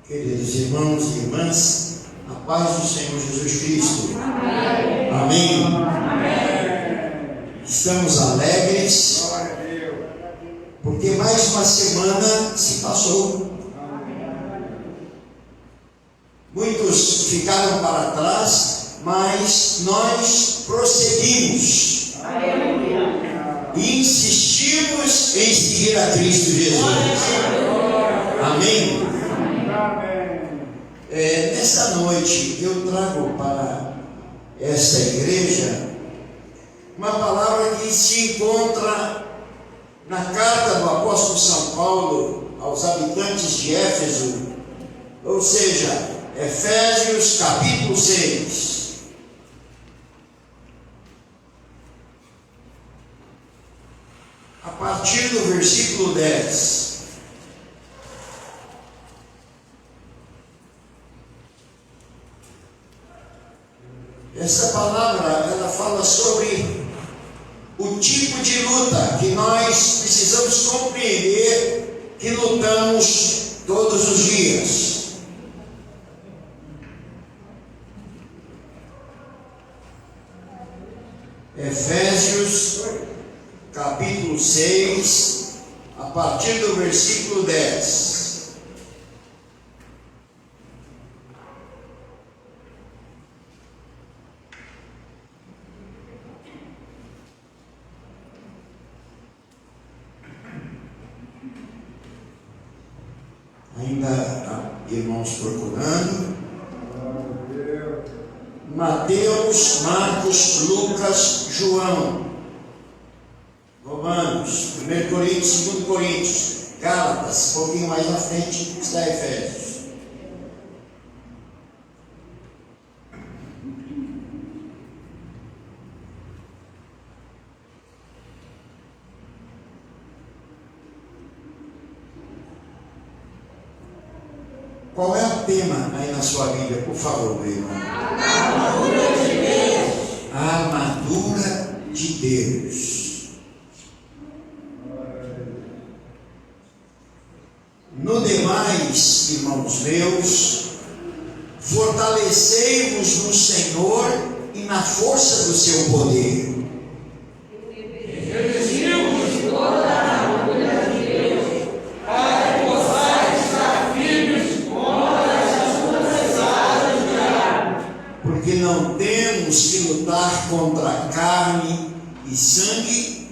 Queridos irmãos e irmãs, a paz do Senhor Jesus Cristo. Amém. Amém. Amém. Estamos alegres, porque mais uma semana se passou. Muitos ficaram para trás, mas nós prosseguimos e insistimos em seguir a Cristo Jesus. Amém. Nessa noite eu trago para esta igreja uma palavra que se encontra na carta do apóstolo São Paulo aos habitantes de Éfeso, ou seja, Efésios capítulo 6. A partir do versículo 10. Essa palavra, ela fala sobre o tipo de luta que nós precisamos compreender, que lutamos todos os dias. Efésios, capítulo 6, a partir do versículo 10. Ainda irmãos procurando. Mateus, Marcos, Lucas, João, Romanos, 1 Coríntios, 2 Coríntios, Gálatas, um pouquinho mais à frente está Efésios. Qual é o tema aí na sua Bíblia, por favor, meu irmão? A armadura de Deus. A armadura de Deus. No demais, irmãos meus, fortalecei-vos no Senhor e na força do seu poder. Porque não temos que lutar contra a carne e sangue,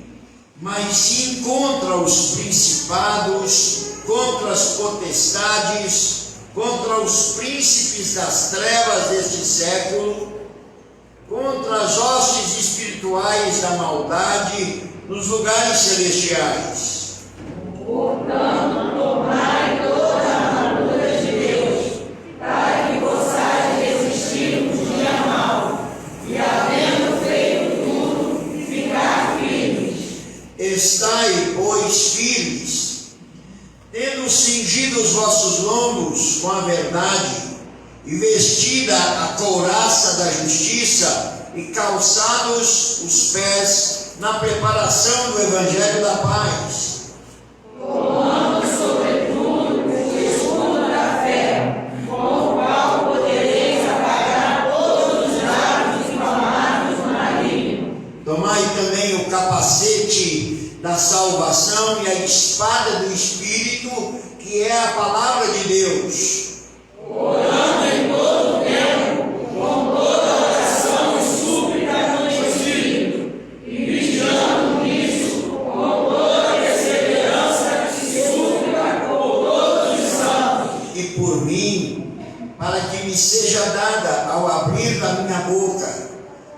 mas sim contra os principados, contra as potestades, contra os príncipes das trevas deste século, contra as hostes espirituais da maldade nos lugares celestiais. Portanto, tomai toda a armadura de Deus, para que possais resistir no dia mau, e havendo feito tudo, ficar firmes. Estai, pois, firmes, tendo cingido os vossos lombos com a verdade, e vestida a couraça da justiça, e calçados os pés na preparação do evangelho da paz. Tomando sobretudo o escudo da fé, com o qual podereis apagar todos os dardos inflamados do maligno. Tomai também o capacete da salvação e a espada do Espírito, que é a palavra de Deus. Orando em todo o tempo, com toda oração e súplica no Espírito, e vigiando nisso, com toda perseverança e súplica por todos os santos. E por mim, para que me seja dada, ao abrir da minha boca,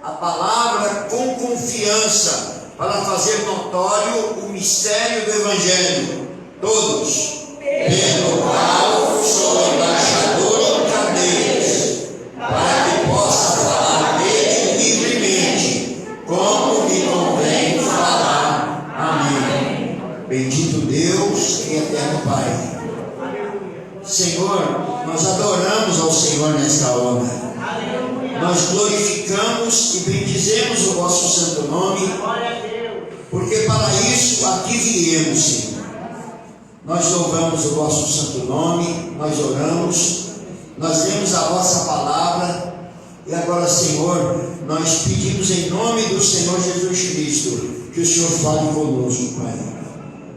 a palavra com confiança, para fazer notório o mistério do Evangelho. Todos, pelo qual sou embaixador em cadeias, para que possa falar dele livremente, como me convém falar. Amém. Bendito Deus e eterno Pai. Senhor, nós adoramos ao Senhor nesta hora. Nós glorificamos e bendizemos o vosso santo nome, porque para isso aqui viemos, Senhor. Nós louvamos o vosso santo nome, nós oramos, nós lemos a vossa palavra, e agora, Senhor, nós pedimos em nome do Senhor Jesus Cristo, que o Senhor fale conosco, Pai.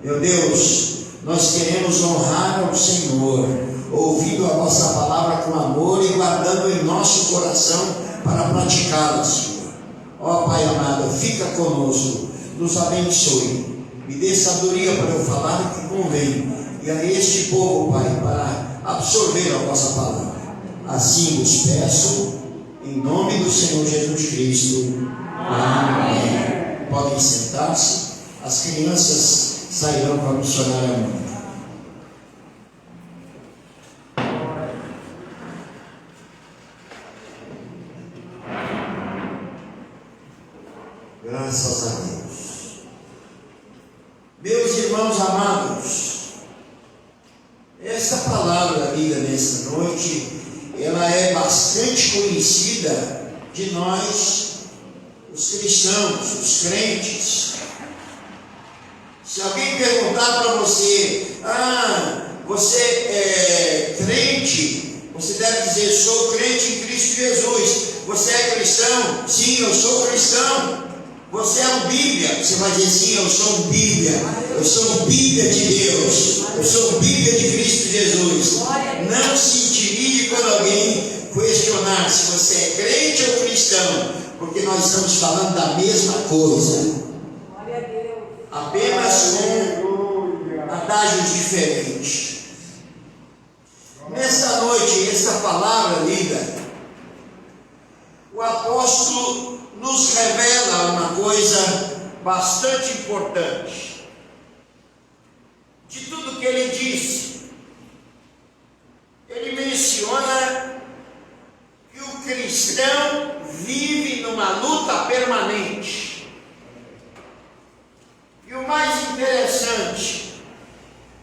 Meu Deus, nós queremos honrar ao Senhor, ouvindo a vossa palavra com amor e guardando em nosso coração para praticá-la, Senhor. Ó Pai amado, fica conosco, nos abençoe, me dê sabedoria para eu falar o que convém, e a este povo, Pai, para absorver a vossa palavra. Assim vos peço, em nome do Senhor Jesus Cristo. Amém. Podem sentar-se, as crianças sairão para missionar a mãe. Graças a Deus. Meus irmãos amados, essa palavra lida nesta noite, ela é bastante conhecida de nós, os cristãos, os crentes. Se alguém perguntar para você, você é crente? Você deve dizer, sou crente em Cristo Jesus. Você é cristão? Sim, eu sou cristão. Você é um Bíblia? Você vai dizer, sim, eu sou um Bíblia. Eu sou um Bíblia de Deus. Eu sou um Bíblia de Cristo Jesus. Não se intimide quando alguém questionar se você é crente ou cristão, porque nós estamos falando da mesma coisa, apenas com adágios diferentes. Nesta noite, esta palavra lida, o apóstolo nos revela uma coisa bastante importante. De tudo que ele disse, ele menciona que o cristão vive numa luta permanente. E o mais interessante,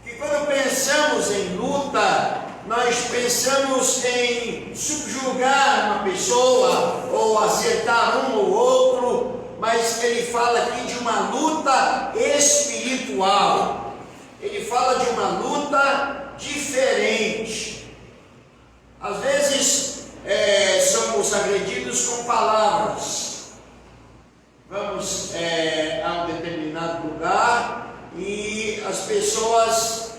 que quando pensamos em luta, nós pensamos em subjugar uma pessoa ou acertar um ou outro, mas ele fala aqui de uma luta espiritual. Ele fala de uma luta diferente. Às vezes somos agredidos com palavras. Vamos a um determinado lugar e as pessoas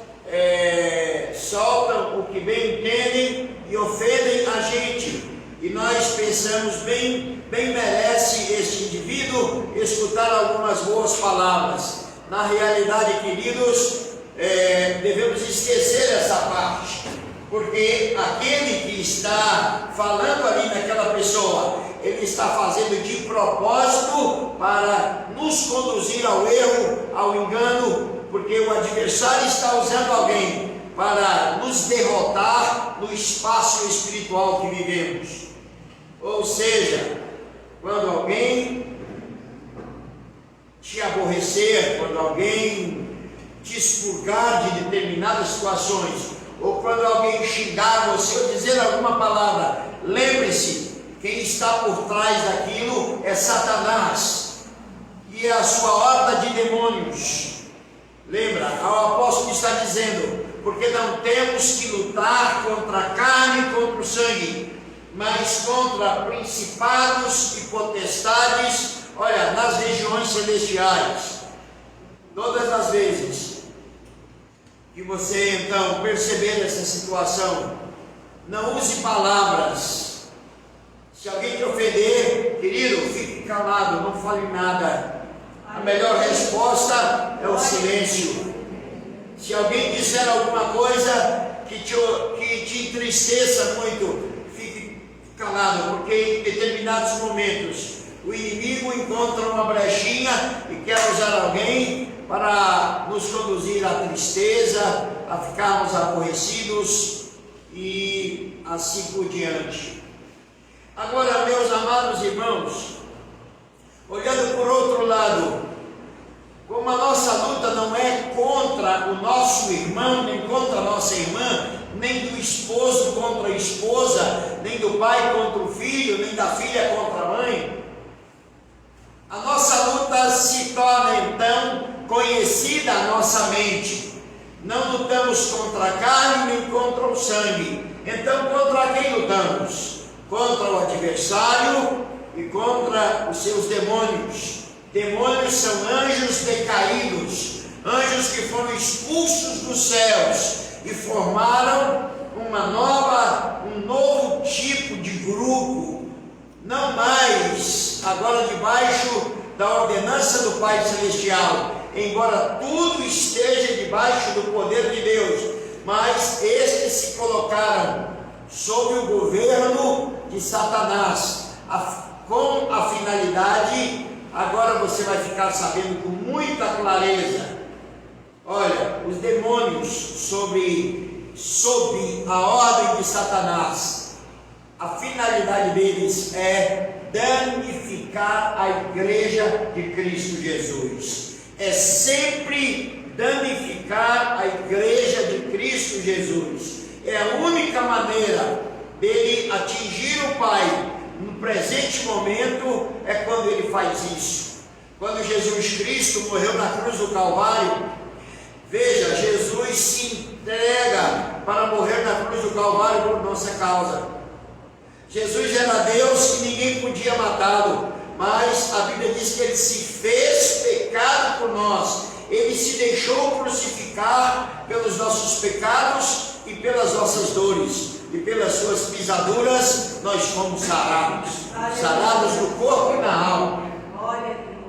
soltam o que bem entendem e ofendem a gente, e nós pensamos, bem merece este indivíduo escutar algumas boas palavras. Na realidade, queridos, devemos esquecer essa parte, porque aquele que está falando ali naquela pessoa, ele está fazendo de propósito para nos conduzir ao erro, ao engano, porque o adversário está usando alguém para nos derrotar no espaço espiritual que vivemos. Ou seja, quando alguém te aborrecer, quando alguém te expurgar de determinadas situações, ou quando alguém xingar você ou dizer alguma palavra, lembre-se, quem está por trás daquilo é Satanás e é a sua horda de demônios. Lembra, o apóstolo está dizendo, porque não temos que lutar contra a carne e contra o sangue, mas contra principados e potestades, olha, nas regiões celestiais. Todas as vezes que você então perceber essa situação, não use palavras. Se alguém te ofender, querido, fique calado, não fale nada. A melhor resposta é o silêncio. Se alguém disser alguma coisa que te entristeça muito, fique calado, porque em determinados momentos o inimigo encontra uma brechinha e quer usar alguém para nos conduzir à tristeza, a ficarmos aborrecidos e assim por diante. Agora, meus amados irmãos, olhando por outro lado, como a nossa luta não é contra o nosso irmão, nem contra a nossa irmã, nem do esposo contra a esposa, nem do pai contra o filho, nem da filha contra a mãe, a nossa luta se torna então conhecida à nossa mente. Não lutamos contra a carne nem contra o sangue. Então, contra quem lutamos? Contra o adversário e contra os seus demônios. Demônios são anjos decaídos, anjos que foram expulsos dos céus e formaram um novo tipo de grupo, não mais agora debaixo da ordenança do Pai Celestial, embora tudo esteja debaixo do poder de Deus, mas estes se colocaram sob o governo de Satanás, com a finalidade, agora você vai ficar sabendo com muita clareza. Olha, os demônios sob a ordem de Satanás, a finalidade deles é danificar a igreja de Cristo Jesus. É sempre danificar a igreja de Cristo Jesus. É a única maneira dele atingir o Pai no presente momento, é quando ele faz isso. Quando Jesus Cristo morreu na cruz do Calvário, veja, Jesus se entrega para morrer na cruz do Calvário por nossa causa. Jesus era Deus que ninguém podia matá-lo, mas a Bíblia diz que ele se fez pecado por nós. Ele se deixou crucificar pelos nossos pecados e pelas nossas dores, e pelas suas pisaduras nós fomos sarados, sarados no corpo e na alma.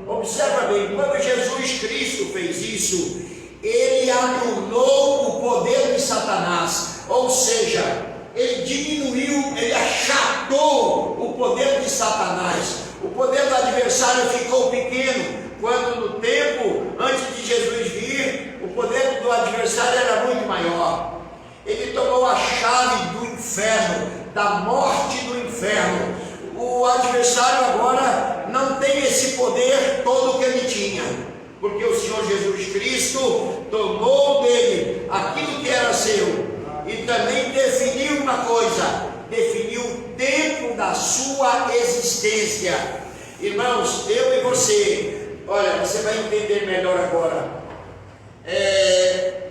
Observa bem, quando Jesus Cristo fez isso, ele anulou o poder de Satanás, ou seja, ele diminuiu, ele achatou o poder de Satanás. O poder do adversário ficou pequeno, quando no tempo antes de Jesus vir, o poder do adversário era muito maior. Ele tomou a chave do inferno, da morte do inferno. O adversário agora não tem esse poder todo que ele tinha, porque o Senhor Jesus Cristo tomou dele aquilo que era seu e também definiu uma coisa, definiu o tempo da sua existência. Irmãos, eu e você, olha, você vai entender melhor agora.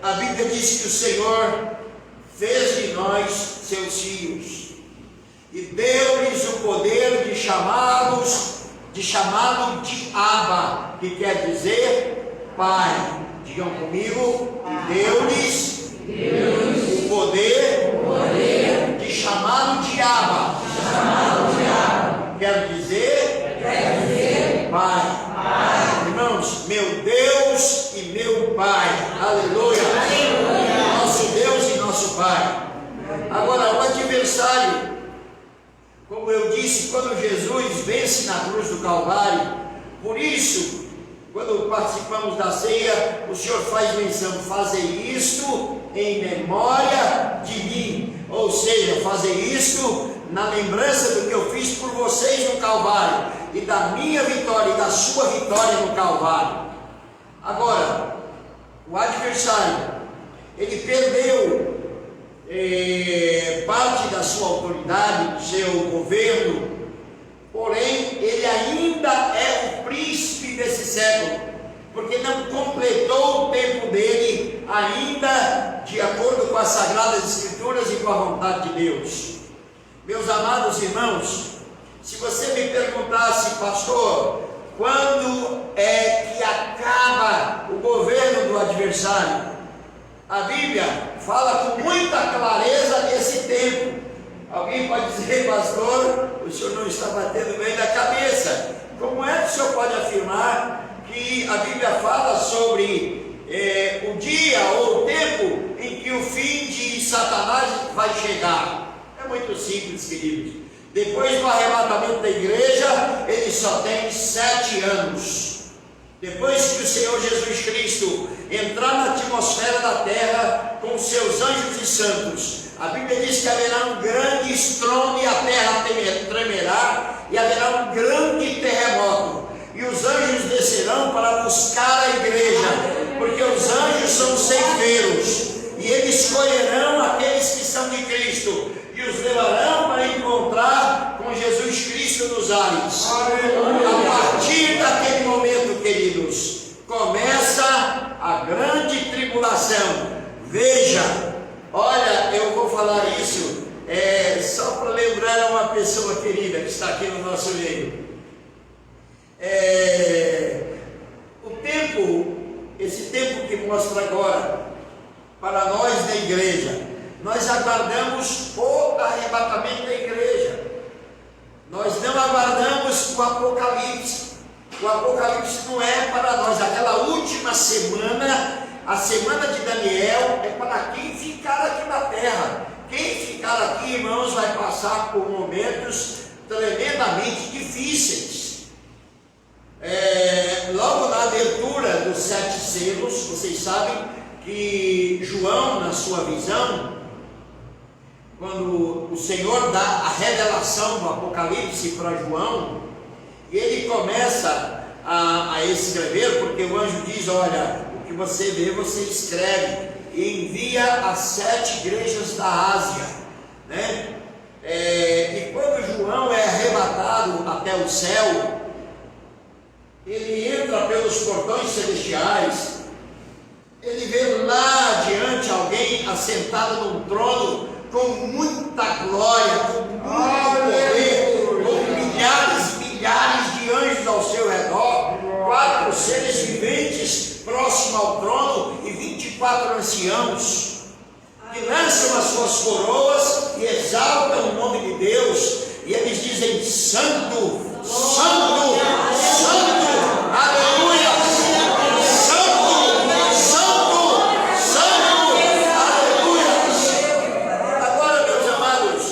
A Bíblia diz que o Senhor fez de nós seus filhos e deu-lhes o poder de chamá-lo de Abba, que quer dizer Pai. Digam comigo, deu-lhes o poder de chamá-lo de Abba. Quer dizer Pai. Irmãos, meu Deus e meu Pai. Aleluia. Nosso Deus e nosso Pai. Agora, o adversário, como eu disse, quando Jesus vence na cruz do Calvário, por isso, quando participamos da ceia, o Senhor faz menção: fazei isto em memória de mim, ou seja, fazei isto na lembrança do que eu fiz por vocês no Calvário, e da minha vitória e da sua vitória no Calvário. Agora, o adversário, ele perdeu parte da sua autoridade, do seu governo, porém ele ainda é o príncipe desse século, porque não completou o tempo dele ainda de acordo com as Sagradas Escrituras e com a vontade de Deus. Meus amados irmãos, se você me perguntasse: pastor, quando é que acaba o governo do adversário? A Bíblia fala com muita clareza desse tempo. Alguém pode dizer: pastor, o senhor não está batendo bem na cabeça. Como é que o senhor pode afirmar que a Bíblia fala sobre o dia ou o tempo em que o fim de Satanás vai chegar? É muito simples, queridos. Depois do arrebatamento da igreja, ele só tem 7 anos. Depois que o Senhor Jesus Cristo entrar na atmosfera da terra com seus anjos e santos, a Bíblia diz que haverá um grande estrondo e a terra tremerá, e haverá um grande terremoto, e os anjos descerão para buscar a igreja, porque os anjos são ceifeiros, e eles escolherão aqueles que são de Cristo e os levarão para encontrar com Jesus Cristo nos ares. A partir daquele momento, queridos, começa a grande tribulação. falar isso só para lembrar uma pessoa querida que está aqui no nosso meio. Esse tempo que mostra agora, para nós da igreja, nós aguardamos o arrebatamento da igreja. Nós não aguardamos o Apocalipse. O Apocalipse não é para nós. Aquela última semana, a semana de Daniel, é para quem ficar aqui na terra. Quem ficar aqui, irmãos, vai passar por momentos tremendamente difíceis. Logo na abertura dos 7 selos, vocês sabem que João, na sua visão, quando o Senhor dá a revelação do Apocalipse para João, ele começa a escrever, porque o anjo diz: olha, o que você vê, você escreve, e envia às 7 igrejas da Ásia, né? E quando João é arrebatado até o céu, ele entra pelos portões celestiais, ele vê lá adiante alguém assentado num trono com muita glória, com muito poder, com milhares de anjos ao seu redor, 4 seres viventes próximos ao trono e 24 anciãos, que lançam as suas coroas e exaltam o nome de Deus, e eles dizem: Santo, Santo, Santo, aleluia, Santo, Santo, Santo, aleluia. Agora, meus amados,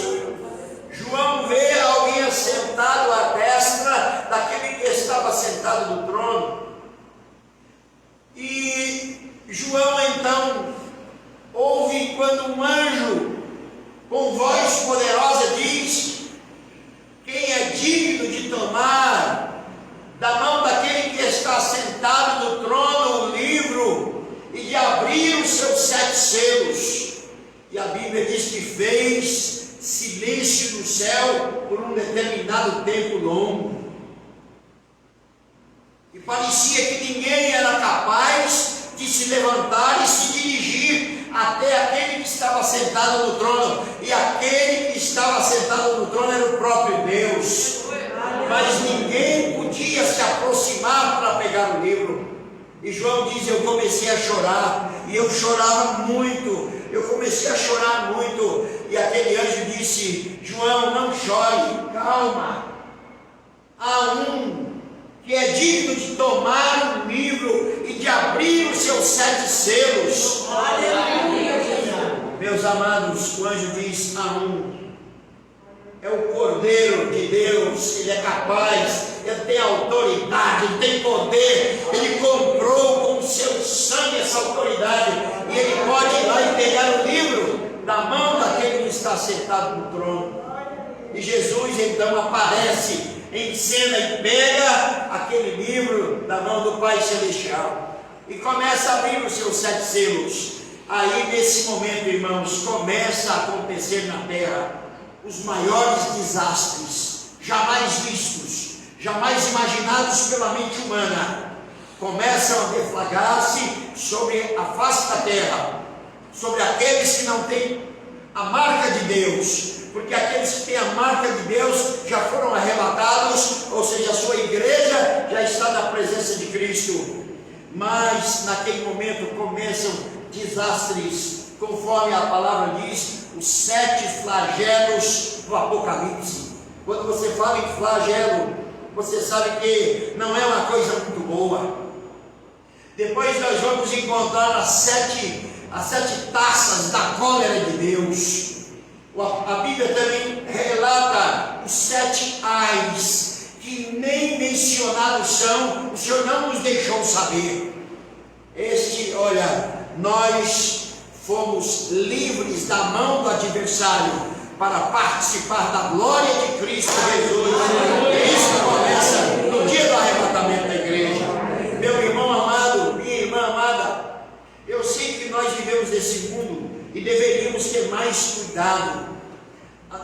João vê alguém assentado à destra daquele que estava sentado no trono, e João então ouve quando um anjo com voz poderosa diz: quem é digno de tomar da mão daquele que está sentado no trono o livro e de abrir os seus 7 selos? E a Bíblia diz que fez silêncio no céu por um determinado tempo longo, e parecia que ninguém era capaz de se levantar e se dirigir até aquele que estava sentado no trono, e aquele que estava sentado no trono era o próprio Deus, mas ninguém podia se aproximar para pegar o livro. E João diz: eu comecei a chorar, e eu chorava muito, eu comecei a chorar muito, e aquele anjo disse: João, não chore, calma, há um que é digno de tomar o livro e de abrir os seus 7 selos. Aleluia. Meus amados, o anjo diz: há um, é o Cordeiro de Deus, ele é capaz, ele tem autoridade, ele tem poder, ele comprou com o seu sangue essa autoridade, e ele pode ir lá e pegar o livro da mão daquele que está sentado no trono. E Jesus então aparece em cena e pega aquele livro da mão do Pai Celestial e começa a abrir os seus 7 selos. Aí nesse momento, irmãos, começa a acontecer na terra os maiores desastres jamais vistos, jamais imaginados pela mente humana. Começam a deflagrar-se sobre a face da terra, sobre aqueles que não têm a marca de Deus, porque aqueles que têm a marca de Deus já foram arrebatados, ou seja, a sua igreja já está na presença de Cristo. Mas naquele momento começam desastres, conforme a palavra diz, os 7 flagelos do Apocalipse. Quando você fala em flagelo, você sabe que não é uma coisa muito boa. Depois nós vamos encontrar as 7 taças da cólera de Deus. A Bíblia também relata os 7 ais, que nem mencionados são, o Senhor não nos deixou saber. Olha, nós fomos livres da mão do adversário para participar da glória de Cristo Jesus. Isso começa no dia do arrebatamento da igreja. Meu irmão amado, minha irmã amada, eu sei que nós vivemos nesse mundo e deveríamos ter mais cuidado.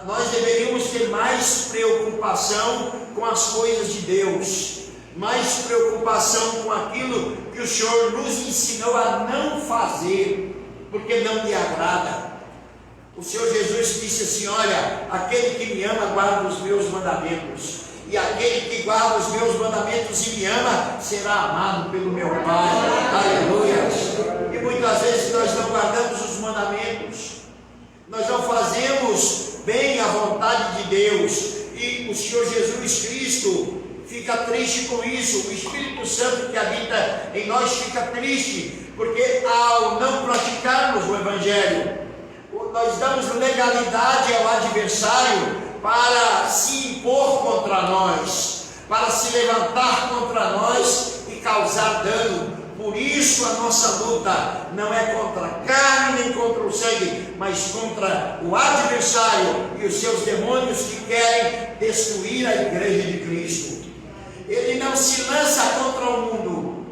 Nós deveríamos ter mais preocupação com as coisas de Deus, mais preocupação com aquilo que o Senhor nos ensinou a não fazer, porque não lhe agrada. O Senhor Jesus disse assim: olha, aquele que me ama guarda os meus mandamentos, e aquele que guarda os meus mandamentos e me ama será amado pelo meu Pai. Aleluia. E muitas vezes nós não guardamos os mandamentos, nós não fazemos bem a vontade de Deus, e o Senhor Jesus Cristo fica triste com isso. O Espírito Santo que habita em nós fica triste, porque ao não praticarmos o Evangelho, nós damos legalidade ao adversário para se impor contra nós, para se levantar contra nós e causar dano. Por isso a nossa luta não é contra a carne nem contra o sangue, mas contra o adversário e os seus demônios que querem destruir a igreja de Cristo. Ele não se lança contra o mundo,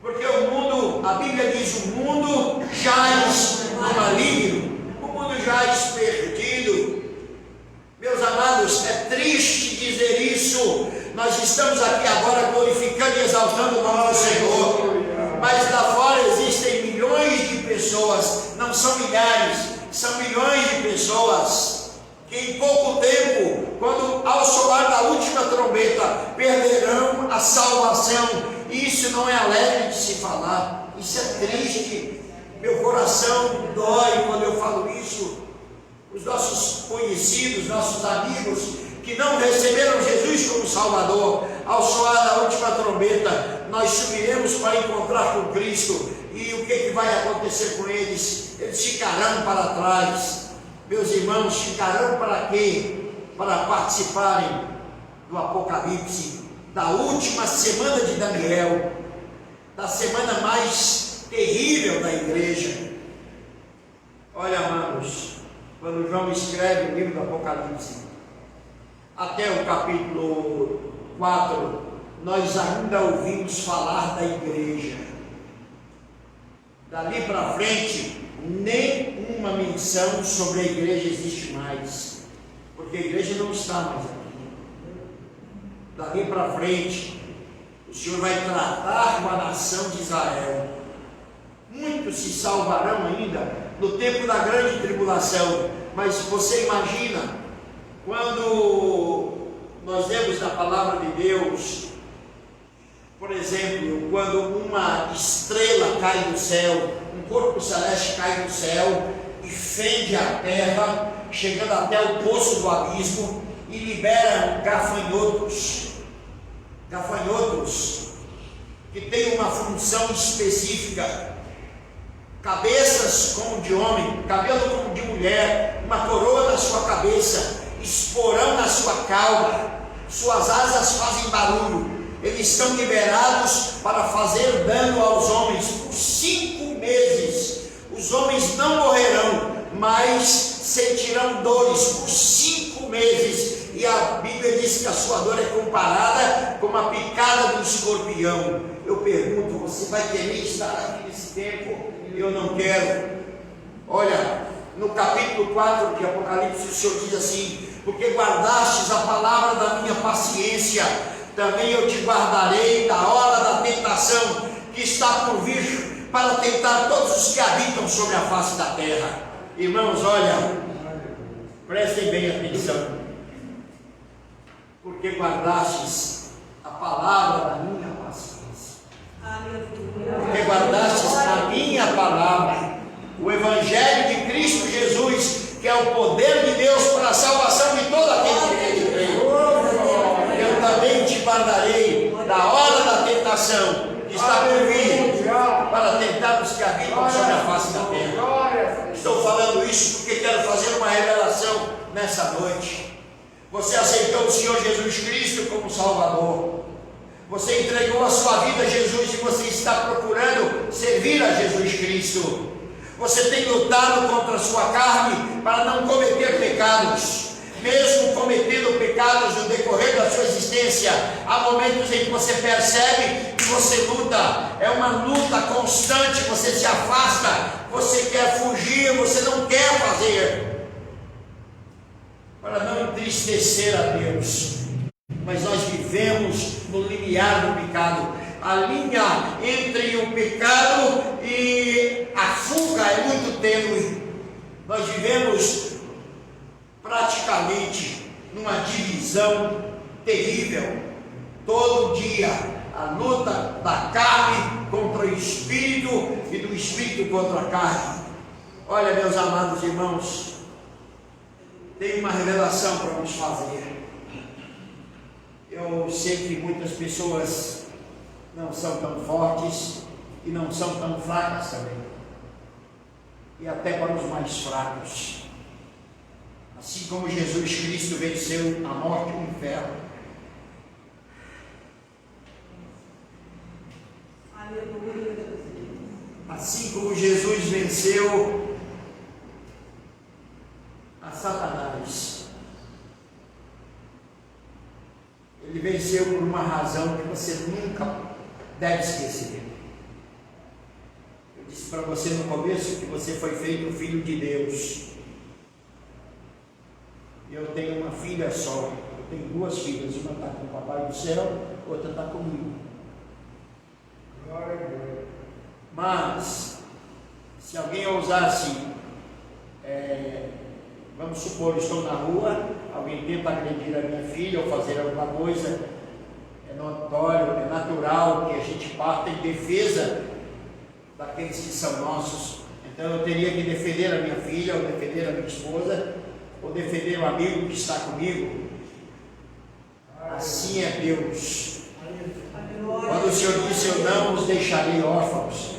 porque o mundo, a Bíblia diz, o mundo jaz no maligno, o mundo jaz perdido. Meus amados, é triste dizer isso. Nós estamos aqui agora glorificando e exaltando o nome do Senhor, mas lá fora existem milhões de pessoas, não são milhares, são milhões de pessoas que em pouco tempo, quando ao soar da última trombeta, perderão a salvação. E isso não é alegre de se falar, isso é triste. Meu coração dói quando eu falo isso. Os nossos conhecidos, nossos amigos que não receberam Jesus como Salvador, ao soar da última trombeta, nós subiremos para encontrar com Cristo. E o que vai acontecer com eles? Eles ficarão para trás. Meus irmãos, ficarão para quê? Para participarem do Apocalipse, da última semana de Daniel, da semana mais terrível da igreja. Olha, amados, quando João escreve o livro do Apocalipse, até o capítulo 4, nós ainda ouvimos falar da igreja. Dali para frente, nenhuma menção sobre a igreja existe mais, porque a igreja não está mais aqui. Dali para frente, o Senhor vai tratar com a nação de Israel. Muitos se salvarão ainda no tempo da grande tribulação, mas você imagina, quando nós lemos na palavra de Deus, por exemplo, quando uma estrela cai do céu, um corpo celeste cai do céu e fende a terra, chegando até o poço do abismo, e libera gafanhotos que têm uma função específica: cabeças como de homem, cabelo como de mulher, uma coroa na sua cabeça, esporão na sua cauda, suas asas fazem barulho. Eles estão liberados para fazer dano aos homens por 5 meses. Os homens não morrerão, mas sentirão dores por 5 meses. E a Bíblia diz que a sua dor é comparada com a picada do escorpião. Eu pergunto, você vai querer estar aqui nesse tempo? Eu não quero. Olha, no capítulo 4 de Apocalipse, o Senhor diz assim: porque guardastes a palavra da minha paciência, também eu te guardarei da hora da tentação que está por vir, para tentar todos os que habitam sobre a face da terra. Irmãos, olha, prestem bem atenção. Porque guardastes a palavra da minha paciência, porque guardastes a minha palavra, o Evangelho de Cristo Jesus, que é o poder de Deus para a salvação de todo aquele que nele crê. Eu também te guardarei da hora da tentação que está por vir, para tentar os que habitam sobre a face da terra. Estou falando isso porque quero fazer uma revelação nessa noite. Você aceitou o Senhor Jesus Cristo como Salvador. Você entregou a sua vida a Jesus e você está procurando servir a Jesus Cristo. Você tem lutado contra a sua carne para não cometer pecados. Mesmo cometendo pecados no decorrer da sua existência, há momentos em que você percebe que você luta. É uma luta constante, você se afasta, você quer fugir, você não quer fazer, para não entristecer a Deus. Mas nós vivemos no limiar do pecado. A linha entre o pecado e a fuga é muito tênue. Nós vivemos praticamente numa divisão terrível. Todo dia a luta da carne contra o espírito e do espírito contra a carne. Olha, meus amados irmãos, tem uma revelação para nos fazer. Eu sei que muitas pessoas não são tão fortes e não são tão fracas também, e até para os mais fracos. Assim como Jesus Cristo venceu a morte e o inferno, assim como Jesus venceu a Satanás, ele venceu por uma razão que você nunca deve esquecer. Eu disse para você no começo que você foi feito filho de Deus. Eu tenho uma filha só. Eu tenho duas filhas. Uma está com o papai do céu, outra está comigo. Glória a Deus. Mas, se alguém ousasse, vamos supor, estou na rua, alguém tenta agredir a minha filha ou fazer alguma coisa, é notório, é natural que a gente parta em defesa daqueles que são nossos. Então eu teria que defender a minha filha, ou defender a minha esposa, ou defender o amigo que está comigo. Assim é Deus. Quando o Senhor disse: eu não os deixarei órfãos.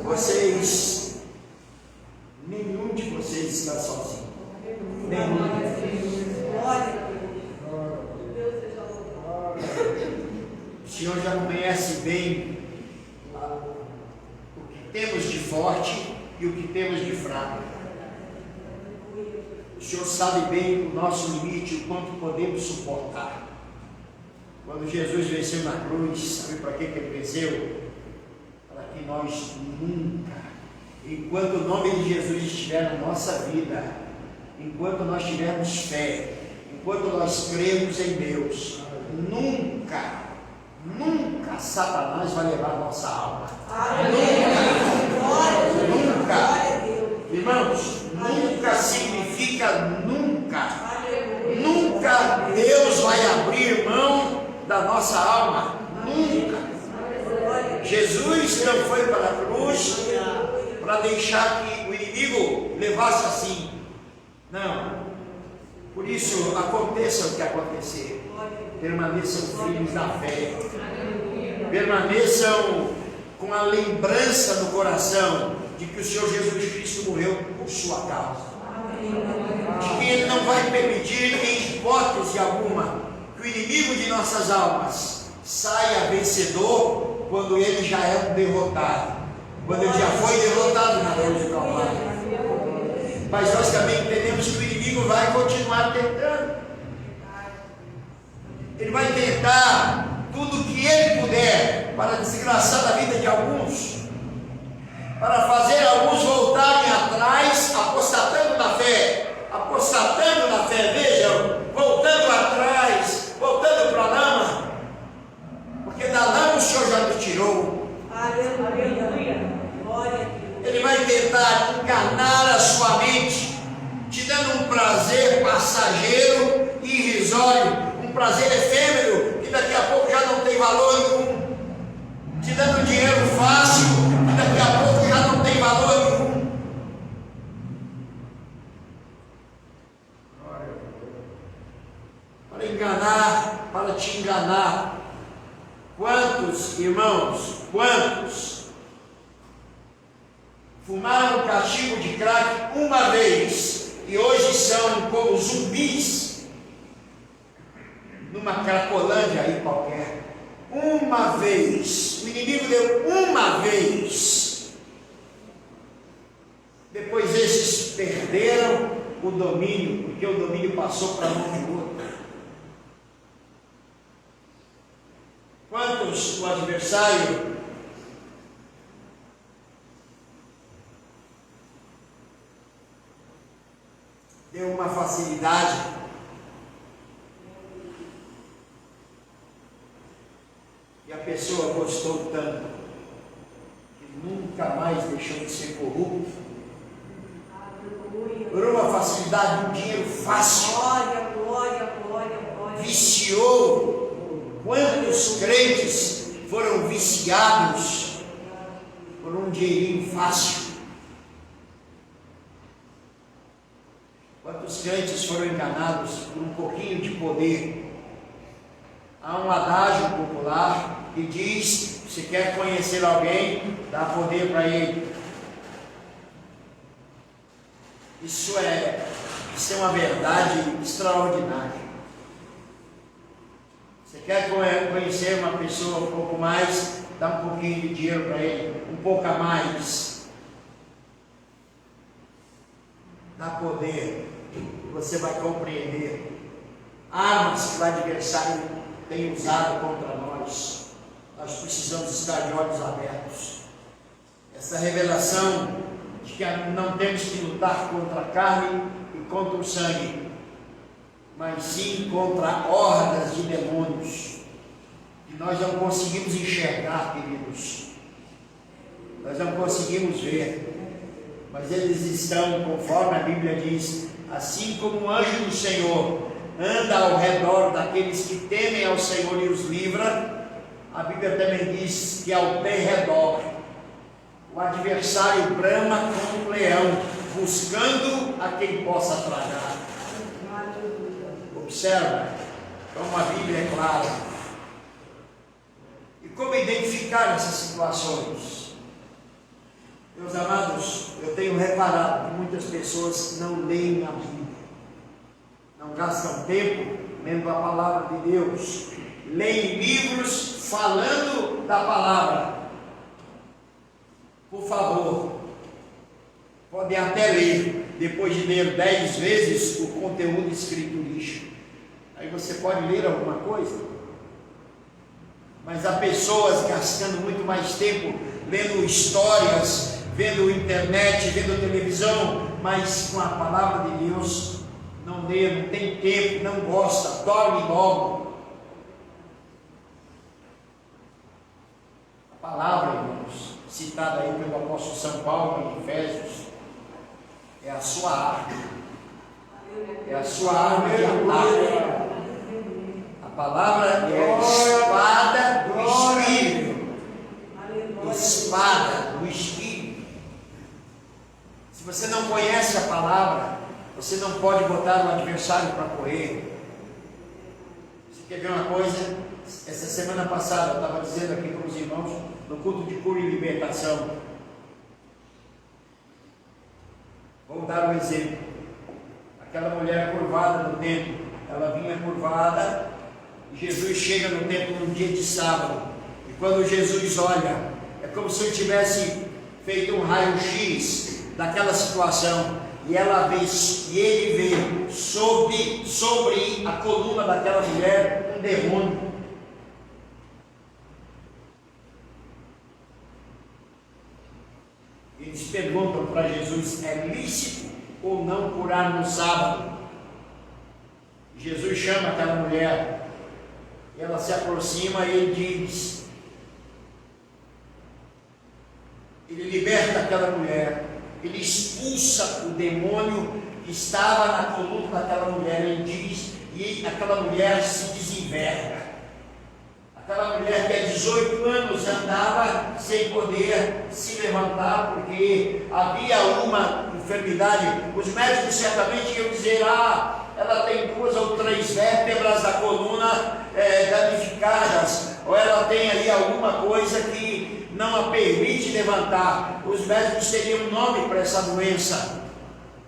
Vocês, nenhum de vocês está sozinho. Nenhum. O Senhor já conhece bem o que temos de forte e o que temos de fraco. O Senhor sabe bem o nosso limite, o quanto podemos suportar. Quando Jesus venceu na cruz, sabe para que ele venceu? Para que nós nunca, enquanto o nome de Jesus estiver na nossa vida, enquanto nós tivermos fé, enquanto nós cremos em Deus, nunca Satanás vai levar a nossa alma. Nunca. Irmãos, nunca significa nunca. Nunca Deus vai abrir mão da nossa alma. Nunca. Jesus não foi para a cruz para deixar que o inimigo levasse assim. Não. Por isso, aconteça o que acontecer, permaneçam firmes na fé, permaneçam com a lembrança no coração de que o Senhor Jesus Cristo morreu por sua causa, de que Ele não vai permitir, em hipótese alguma, que o inimigo de nossas almas saia vencedor quando ele já é um derrotado, quando ele já foi derrotado na cruz do Calvário. Mas nós também entendemos que o inimigo vai continuar tentando. Ele vai tentar tudo o que ele puder para desgraçar a vida de alguns, para fazer alguns voltarem atrás, apostatando na fé, vejam, voltando atrás, voltando para a lama, porque da lama o Senhor já nos tirou. Ele vai tentar enganar a sua mente, te dando um prazer passageiro e irrisório, um prazer efêmero, que daqui a pouco já não tem valor nenhum, te dando dinheiro fácil, que daqui a pouco já não tem valor nenhum. Para enganar, para te enganar. Quantos, irmãos, fumaram cachimbo de crack uma vez e hoje são como zumbis numa cracolândia aí qualquer? Uma vez, o inimigo deu uma vez. Depois esses perderam o domínio, porque o domínio passou para a mão de outro. Quantos o adversário deu uma facilidade E a pessoa gostou tanto que nunca mais deixou de ser corrupto. Por uma facilidade, um dinheiro fácil. Viciou. Quantos crentes foram viciados por um dinheirinho fácil? Quantos crentes foram enganados por um pouquinho de poder? Há um adágio popular que diz: se quer conhecer alguém, dá poder para ele. Isso é uma verdade extraordinária. Você quer conhecer uma pessoa um pouco mais, dá um pouquinho de dinheiro para ele, um pouco a mais. Dá poder. Você vai compreender armas que o adversário tem usado contra nós. Nós precisamos estar de olhos abertos. Essa revelação de que não temos que lutar contra a carne e contra o sangue, mas sim contra hordas de demônios que nós não conseguimos enxergar, queridos. Nós não conseguimos ver, mas eles estão, conforme a Bíblia diz, assim como o anjo do Senhor anda ao redor daqueles que temem ao Senhor e os livra. A Bíblia também diz que ao derredor o adversário brama como um leão, buscando a quem possa tragar. Observa como a Bíblia é clara. E como identificar essas situações? Meus amados, eu tenho reparado que muitas pessoas não leem a Bíblia, não gastam tempo lendo a palavra de Deus, leem livros falando da palavra. Por favor, podem até ler, depois de ler 10 vezes o conteúdo escrito lixo. Aí você pode ler alguma coisa, mas há pessoas gastando muito mais tempo lendo histórias, vendo internet, vendo televisão, mas com a palavra de Deus não lê, não tem tempo, não gosta, dorme logo. A palavra, irmãos, citada aí pelo apóstolo São Paulo em Efésios, é a sua arma, é a sua arma de ataque. A palavra é a espada do Espírito, espada do Espírito. Se você não conhece a palavra, você não pode botar o adversário para correr. Você quer ver uma coisa? Essa semana passada eu estava dizendo aqui para os irmãos no culto de cura e libertação. Vou dar um exemplo. Aquela mulher curvada no templo, ela vinha curvada e Jesus chega no templo num dia de sábado. E quando Jesus olha, é como se ele tivesse feito um raio-x daquela situação. E ele vê sobre a coluna daquela mulher um demônio. Eles perguntam para Jesus: é lícito ou não curar no sábado? Jesus chama aquela mulher, ela se aproxima e ele diz, ele liberta aquela mulher, ele expulsa o demônio que estava na coluna daquela mulher, ele diz, e aquela mulher se desenverga. Aquela mulher que há 18 anos andava sem poder se levantar, porque havia uma enfermidade. Os médicos certamente iam dizer: ela tem 2 ou 3 vértebras da coluna danificadas, ou ela tem ali alguma coisa que não a permite levantar. Os médicos teriam um nome para essa doença.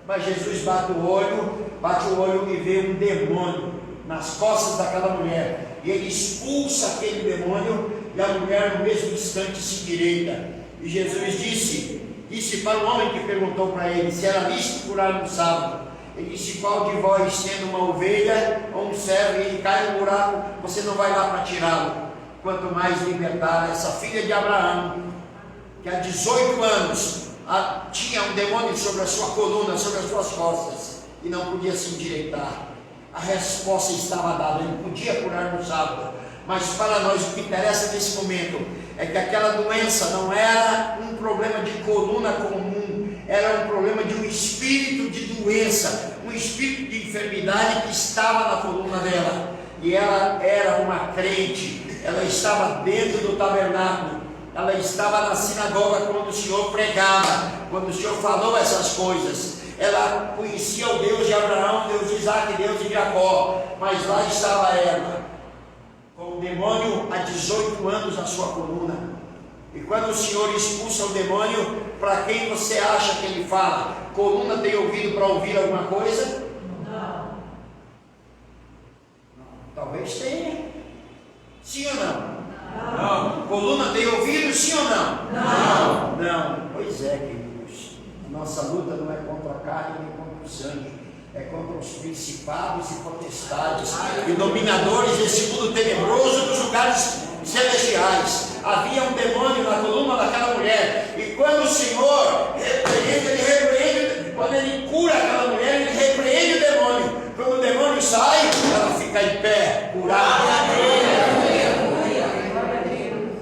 Mas Jesus bate o olho e vê um demônio nas costas daquela mulher. E ele expulsa aquele demônio, e a mulher no mesmo instante se direita. E Jesus disse para o homem que perguntou para ele se era lícito curar no sábado. Ele disse: qual de vós, tendo uma ovelha ou um servo, e ele cai no buraco, você não vai lá para tirá-lo? Quanto mais libertar essa filha de Abraão, que há 18 anos tinha um demônio sobre a sua coluna, sobre as suas costas, e não podia se endireitar. A resposta estava dada, ele podia curar no sábado, Mas para nós o que interessa nesse momento é que aquela doença não era um problema de coluna comum, era um problema de um espírito de doença, um espírito de enfermidade que estava na coluna dela. E ela era uma crente, ela estava dentro do tabernáculo, ela estava na sinagoga quando o Senhor pregava, quando o Senhor falou essas coisas. Ela conhecia o Deus de Abraão, Deus de Isaac, Deus de Jacó, mas lá estava ela, com o demônio há 18 anos na sua coluna. E quando o Senhor expulsa o demônio, para quem você acha que ele fala? Coluna tem ouvido para ouvir alguma coisa? Não. Talvez tenha. Sim ou não? Não. Coluna tem ouvido, sim ou não? Não. Não. Pois é, queridos. Nossa luta não é contra a carne nem contra o sangue, é contra os principados e potestades e dominadores desse mundo tenebroso dos lugares celestiais. Havia um demônio na coluna daquela mulher, e quando o Senhor repreende, ele repreende. Quando ele cura aquela mulher, ele repreende o demônio. Quando o demônio sai, ela fica em pé, curada.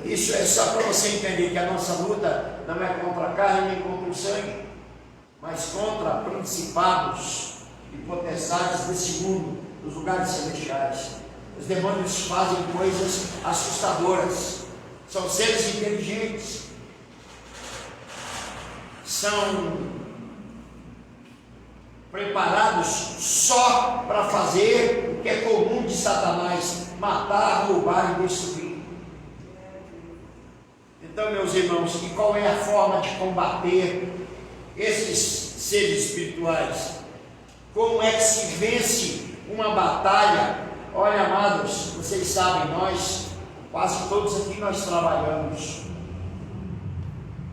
Isso é só para você entender que a nossa luta não é contra a carne nem contra o sangue, mas contra principados e potestades desse mundo, dos lugares celestiais. Os demônios fazem coisas assustadoras, são seres inteligentes, são preparados só para fazer o que é comum de Satanás: matar, roubar e destruir. Então, meus irmãos, e qual é a forma de combater esses seres espirituais? Como é que se vence uma batalha? Olha, amados, vocês sabem, nós, quase todos aqui, nós trabalhamos.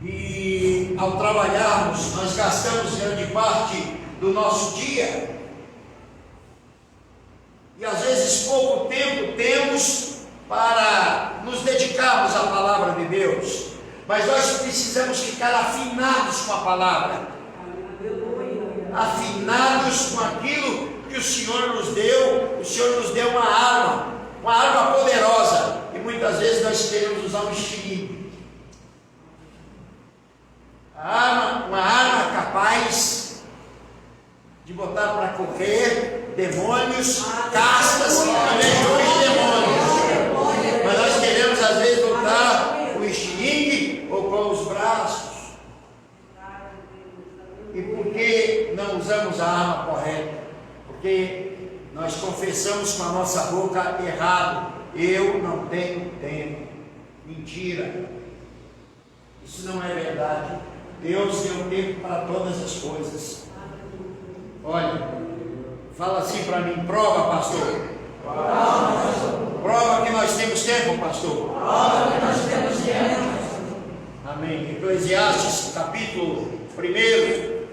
E ao trabalharmos, nós gastamos grande parte do nosso dia. E às vezes pouco tempo temos para nos dedicarmos à palavra de Deus. Mas nós precisamos ficar afinados com a palavra, afinados com aquilo que o Senhor nos deu. O Senhor nos deu uma arma poderosa, e muitas vezes nós queremos usar um estilingue. Uma arma capaz de botar para correr demônios, castas e legiões de demônios. Mas nós queremos às vezes botar o estilingue ou com os braços. E por que não usamos a arma correta? Porque nós confessamos com a nossa boca errado: eu não tenho tempo. Mentira. Isso não é verdade. Deus deu tempo para todas as coisas. Olha, fala assim para mim: prova, pastor. Prova que nós temos tempo, pastor. Prova que nós temos tempo. Amém. Eclesiastes, capítulo 1,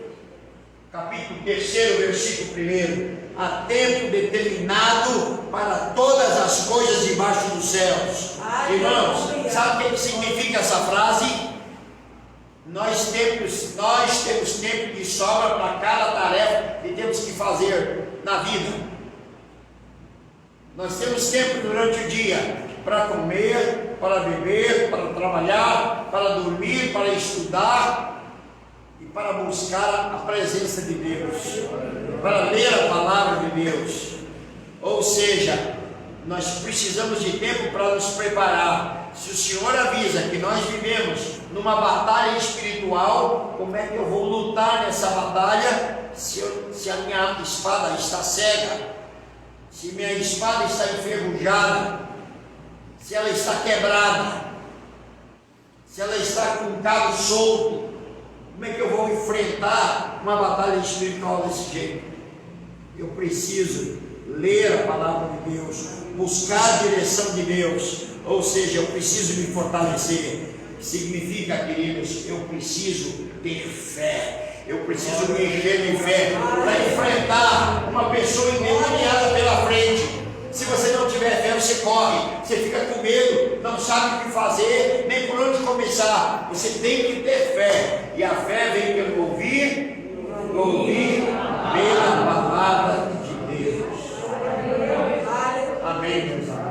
capítulo 3, versículo 1. Há tempo determinado para todas as coisas debaixo dos céus. Irmãos, sabe o que significa essa frase? Nós temos tempo de sobra para cada tarefa que temos que fazer na vida. Nós temos tempo durante o dia para comer, para beber, para trabalhar, para dormir, para estudar e para buscar a presença de Deus, para ler a palavra de Deus. Ou seja, nós precisamos de tempo para nos preparar. Se o Senhor avisa que nós vivemos numa batalha espiritual, como é que eu vou lutar nessa batalha se a minha espada está cega? Se minha espada está enferrujada, se ela está quebrada, se ela está com um cabo solto, como é que eu vou enfrentar uma batalha espiritual desse jeito? Eu preciso ler a palavra de Deus, buscar a direção de Deus, ou seja, eu preciso me fortalecer. Significa, queridos, eu preciso ter fé. Eu preciso me encher de fé para enfrentar uma pessoa endemoniada pela frente. Se você não tiver fé, você corre, você fica com medo, não sabe o que fazer, nem por onde começar. Você tem que ter fé, e a fé vem pelo ouvir pela palavra de Deus. Amém, meus irmãos.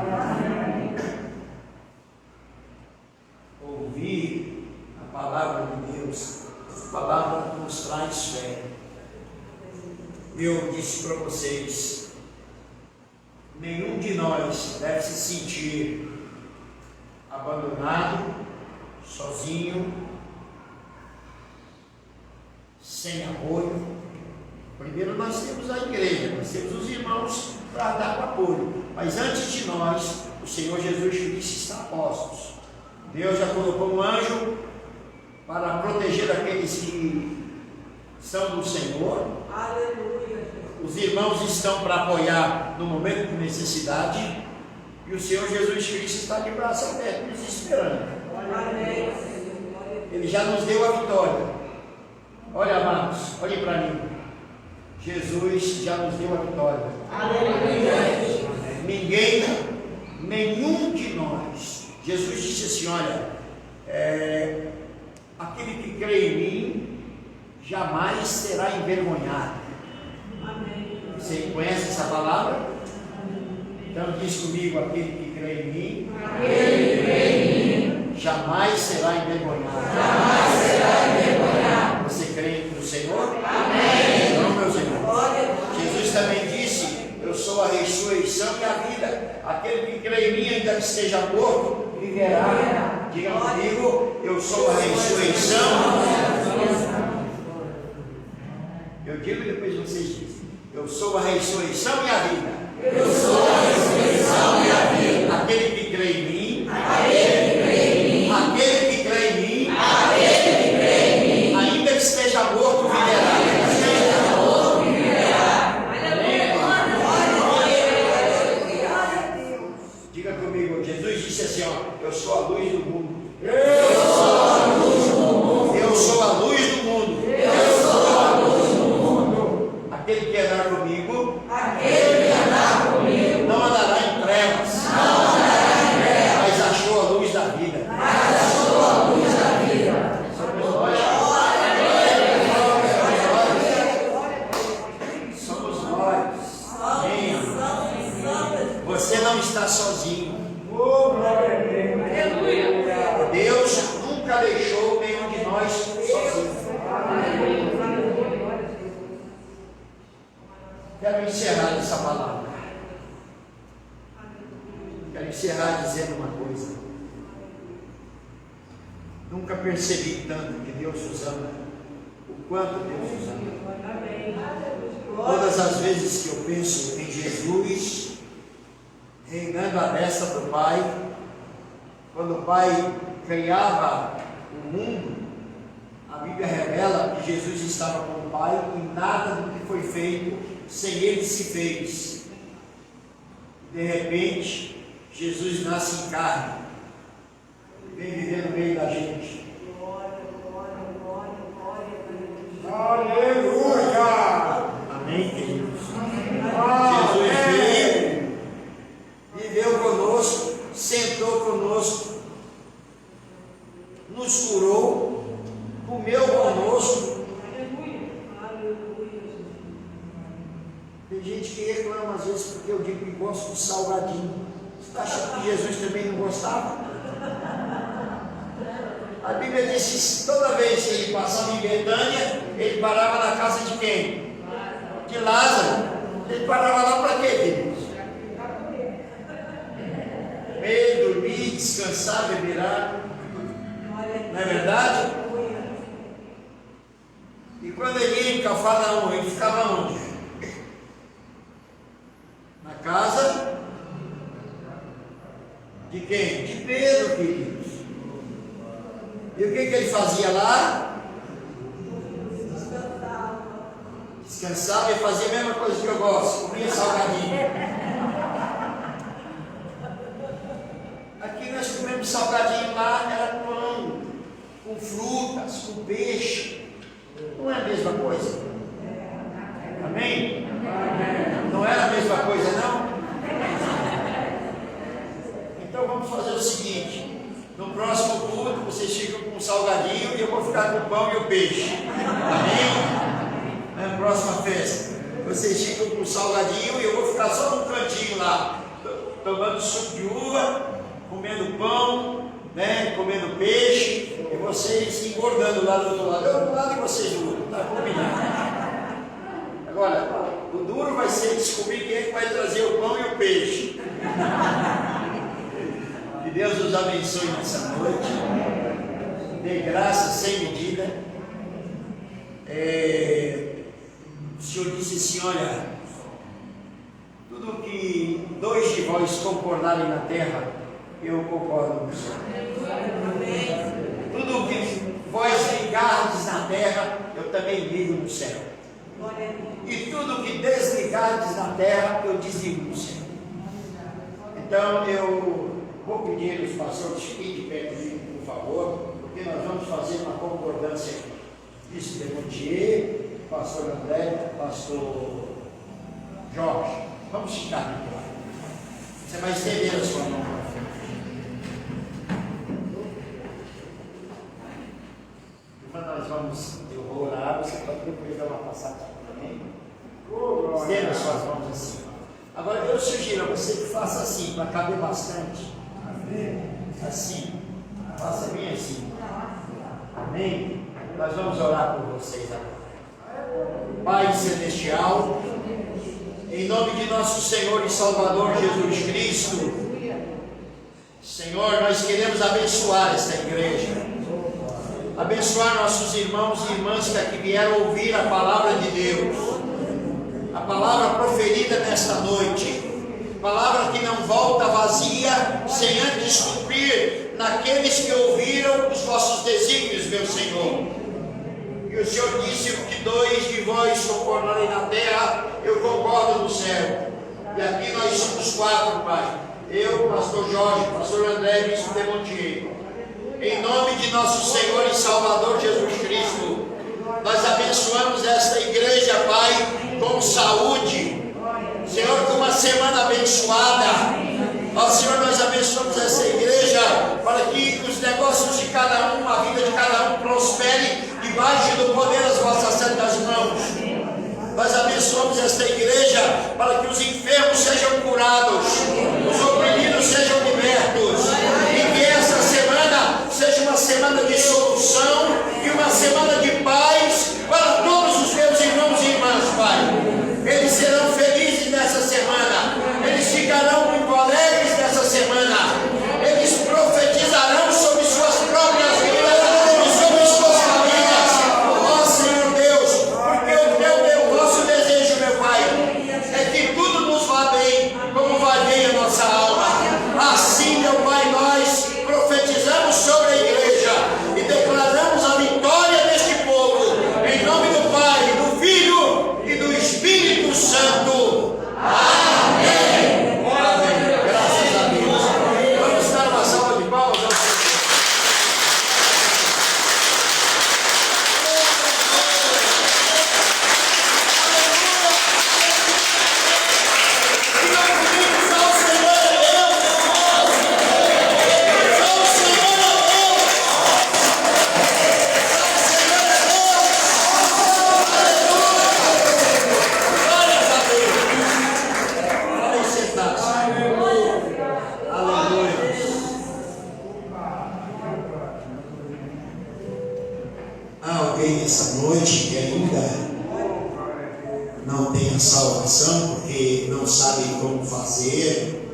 eu disse para vocês, nenhum de nós deve se sentir abandonado, sozinho, sem apoio. Primeiro nós temos a igreja, nós temos os irmãos para dar o apoio, mas antes de nós, o Senhor Jesus Cristo está a postos. Deus já colocou um anjo para proteger aqueles que são do Senhor. Aleluia. Os irmãos estão para apoiar no momento de necessidade, e o Senhor Jesus Cristo está de braço aberto, nos esperando. Amém. Ele já nos deu a vitória. Olha, amados, olhem para mim. Jesus já nos deu a vitória. Aleluia. Nenhum de nós. Jesus disse assim: olha, aquele que crê em mim jamais será envergonhado. Amém. Você conhece essa palavra? Então diz comigo: aquele que crê em mim, jamais será envergonhado. Jamais será envergonhado. Você crê no Senhor? Amém. Não, meus irmãos. Glória a Deus. Jesus também disse: eu sou a ressurreição e a vida. Aquele que crê em mim, ainda que esteja morto, viverá. Diga comigo: eu sou a ressurreição. Eu digo e depois vocês dizem: eu sou a ressurreição e a vida. Eu sou a ressurreição e a vida. Aquele que crê em mim, Aquele que crê em mim, aquele que crê em mim, aquele que crê em mim, ainda que esteja morto, viverá. seja outro que viverá. Diga comigo: Jesus disse assim, ó: eu sou a luz do mundo. Eu sou a luz do mundo. Eu sou a luz do mundo. Eu sou a luz do mundo. Aquele que andar comigo Aquele que andar comigo não andará em trevas, não andará em trevas, mas achou a luz da vida. mas achou a luz da vida. Somos nós. Amém. Você não está sozinho. Deus nunca deixou nenhum de nós sozinho. Quero encerrar essa palavra. Quero encerrar dizendo uma coisa. Nunca percebi tanto que Deus nos ama, o quanto Deus nos ama. Todas as vezes que eu penso em Jesus, reinando à destra do Pai, quando o Pai criava o mundo, a Bíblia revela que Jesus estava com o Pai e nada do que foi feito sem Ele se fez. De repente, Jesus nasce em carne, vem viver no meio da gente. Aleluia! Amém, queridos? Jesus veio, viveu conosco, sentou conosco, nos curou, comeu conosco. Tem gente que reclama às vezes porque eu digo que gosto de salgadinho. Você está achando que Jesus também não gostava? A Bíblia diz que toda vez que ele passava em Betânia, ele parava na casa de quem? De Lázaro. Ele parava lá para quê, queridos? Comer, dormir, descansar, beber água. Não é verdade? E quando ele ia em Cafarnaum, ele ficava onde? Na casa de quem? De Pedro, queridos. E o que ele fazia lá? Descansava e fazia a mesma coisa que eu gosto, comia salgadinho. Aqui nós comemos salgadinho, lá era pão, com frutas, com peixe. Não é a mesma coisa? Amém? Não era a mesma coisa, não? Então vamos fazer o seguinte: no próximo culto vocês ficam com o salgadinho e eu vou ficar com o pão e o peixe. Amém? Na próxima festa vocês ficam com o salgadinho e eu vou ficar só num cantinho lá, tomando suco de uva, comendo pão, né, comendo peixe, e vocês engordando lá do outro lado. Eu do lado e vocês do outro, tá combinado? Agora, O duro vai ser descobrir quem é que vai trazer o pão e o peixe. Que Deus nos abençoe nessa noite. Dê graça sem medida. O Senhor disse assim: olha, tudo que dois de vós concordarem na terra, eu concordo no céu. Tudo que vós ligardes na terra, eu também ligo no céu. E tudo que desligardes na terra, eu desligo no céu. Então eu vou pedir aos pastores, fiquem de pé comigo, por favor, porque nós vamos fazer uma concordância aqui. Bispo de Montier, pastor André, pastor Jorge. Vamos ficar aqui. Você vai estender a sua mão para frente. Mas nós vamos, eu vou orar, você pode depois dar uma passada também. Estenda as suas mãos assim. Agora eu sugiro a você que faça assim, para caber bastante. Assim. Faça bem assim. Amém? Nós vamos orar por vocês agora. Pai Celestial, em nome de nosso Senhor e Salvador Jesus Cristo, Senhor, nós queremos abençoar esta igreja. Abençoar nossos irmãos e irmãs que aqui vieram ouvir a palavra de Deus, a palavra proferida nesta noite, palavra que não volta vazia, sem antes cumprir naqueles que ouviram os vossos desígnios, meu Senhor. E o Senhor disse: que dois de vós concordarem na terra, eu concordo no céu. E aqui nós somos quatro, Pai. Eu, pastor Jorge, pastor André, bispo de Montier. Em nome de nosso Senhor e Salvador Jesus Cristo, nós abençoamos esta igreja, Pai, com saúde. Senhor, com uma semana abençoada. Ó Senhor, nós abençoamos essa igreja para que os negócios de cada um, a vida de cada um prospere debaixo do poder das vossas santas mãos. Nós abençoamos esta igreja para que os enfermos sejam curados, os oprimidos sejam libertos, e que essa semana seja uma semana de solução e uma semana de paz para todos os meus irmãos e irmãs, Pai. Eles serão felizes nessa semana, eles ficarão muito alegres nessa semana, eles profetizarão sobre suas próprias vidas e sobre suas famílias. Ó Senhor Deus, porque o vosso desejo, meu Pai, é que tudo nos vá bem, como vai bem a nossa alma. Assim, meu Pai, nós profetizamos sobre a igreja e declaramos a vitória deste povo, em nome do Pai, do Filho e do Espírito Santo. Amém. Amém. Graças a Deus. Vamos dar uma salva de palmas. Essa noite que ainda não tem a salvação, porque não sabem como fazer.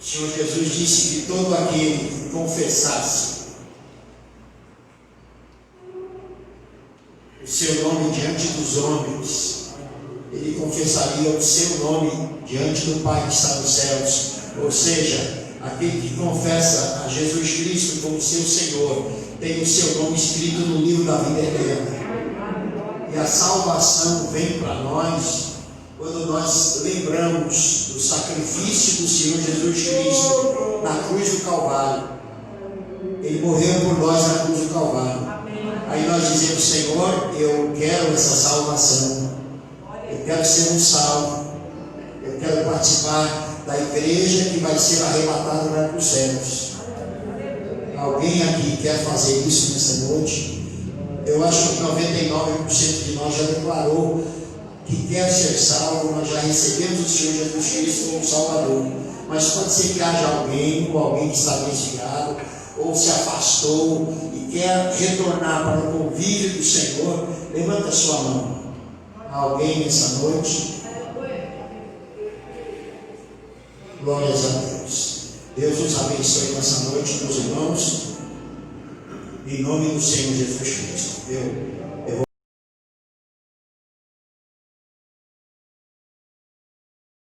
O Senhor Jesus disse que todo aquele que confessasse o seu nome diante dos homens, ele confessaria o seu nome diante do Pai que está nos céus. Ou seja, aquele que confessa a Jesus Cristo como seu Senhor tem o seu nome escrito no livro da vida eterna. E a salvação vem para nós quando nós lembramos do sacrifício do Senhor Jesus Cristo na cruz do Calvário. Ele morreu por nós na cruz do Calvário. Aí nós dizemos: Senhor, eu quero essa salvação, eu quero ser um salvo, eu quero participar da igreja que vai ser arrebatada para os céus. Alguém aqui quer fazer isso nessa noite? Eu acho que 99% de nós já declarou que quer ser salvo. Nós já recebemos o Senhor Jesus Cristo como Salvador. Mas pode ser que haja alguém, ou alguém que está desviado, ou se afastou e quer retornar para o convívio do Senhor. Levanta a sua mão. Alguém nessa noite? Glórias a Deus. Deus nos abençoe nessa noite, meus irmãos, em nome do Senhor Jesus Cristo.